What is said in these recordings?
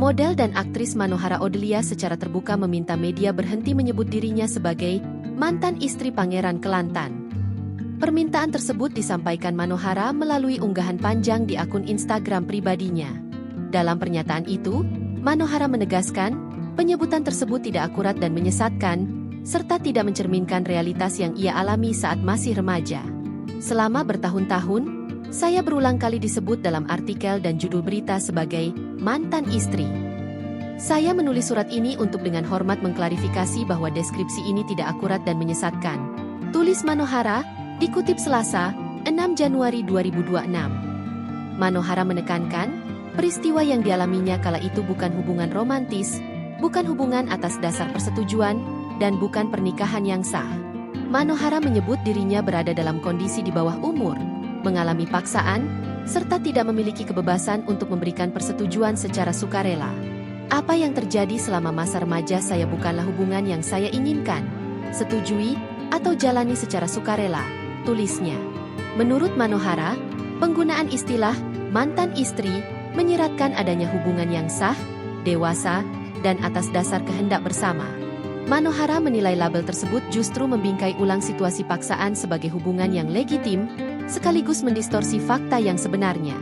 Model dan aktris Manohara Odelia secara terbuka meminta media berhenti menyebut dirinya sebagai mantan istri Pangeran Kelantan. Permintaan tersebut disampaikan Manohara melalui unggahan panjang di akun Instagram pribadinya. Dalam pernyataan itu, Manohara menegaskan, penyebutan tersebut tidak akurat dan menyesatkan, serta tidak mencerminkan realitas yang ia alami saat masih remaja. Selama bertahun-tahun, saya berulang kali disebut dalam artikel dan judul berita sebagai mantan istri. Saya menulis surat ini untuk dengan hormat mengklarifikasi bahwa deskripsi ini tidak akurat dan menyesatkan. Tulis Manohara, dikutip Selasa, 6 Januari 2026. Manohara menekankan, peristiwa yang dialaminya kala itu bukan hubungan romantis, bukan hubungan atas dasar persetujuan, dan bukan pernikahan yang sah. Manohara menyebut dirinya berada dalam kondisi di bawah umur, mengalami paksaan, serta tidak memiliki kebebasan untuk memberikan persetujuan secara sukarela. Apa yang terjadi selama masa remaja saya bukanlah hubungan yang saya inginkan, setujui, atau jalani secara sukarela, tulisnya. Menurut Manohara, penggunaan istilah mantan istri menyiratkan adanya hubungan yang sah, dewasa, dan atas dasar kehendak bersama. Manohara menilai label tersebut justru membingkai ulang situasi paksaan sebagai hubungan yang legitim, sekaligus mendistorsi fakta yang sebenarnya.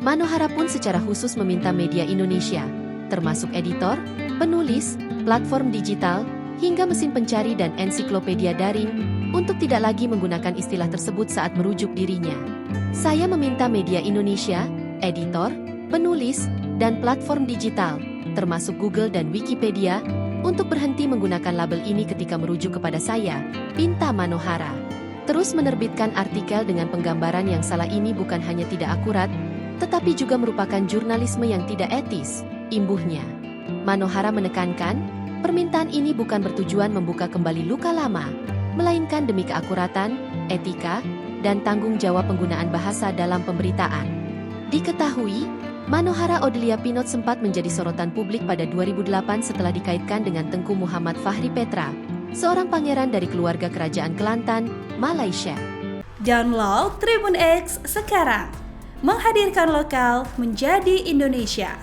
Manohara pun secara khusus meminta media Indonesia, termasuk editor, penulis, platform digital, hingga mesin pencari dan ensiklopedia daring, untuk tidak lagi menggunakan istilah tersebut saat merujuk dirinya. Saya meminta media Indonesia, editor, penulis, dan platform digital, termasuk Google dan Wikipedia, untuk berhenti menggunakan label ini ketika merujuk kepada saya, pinta Manohara. Terus menerbitkan artikel dengan penggambaran yang salah ini bukan hanya tidak akurat, tetapi juga merupakan jurnalisme yang tidak etis, imbuhnya. Manohara menekankan, permintaan ini bukan bertujuan membuka kembali luka lama, melainkan demi keakuratan, etika, dan tanggung jawab penggunaan bahasa dalam pemberitaan. Diketahui, Manohara Odelia Pinot sempat menjadi sorotan publik pada 2008 setelah dikaitkan dengan Tengku Muhammad Fahri Petra, seorang pangeran dari keluarga kerajaan Kelantan, Malaysia. Download Tribun X sekarang, menghadirkan lokal menjadi Indonesia.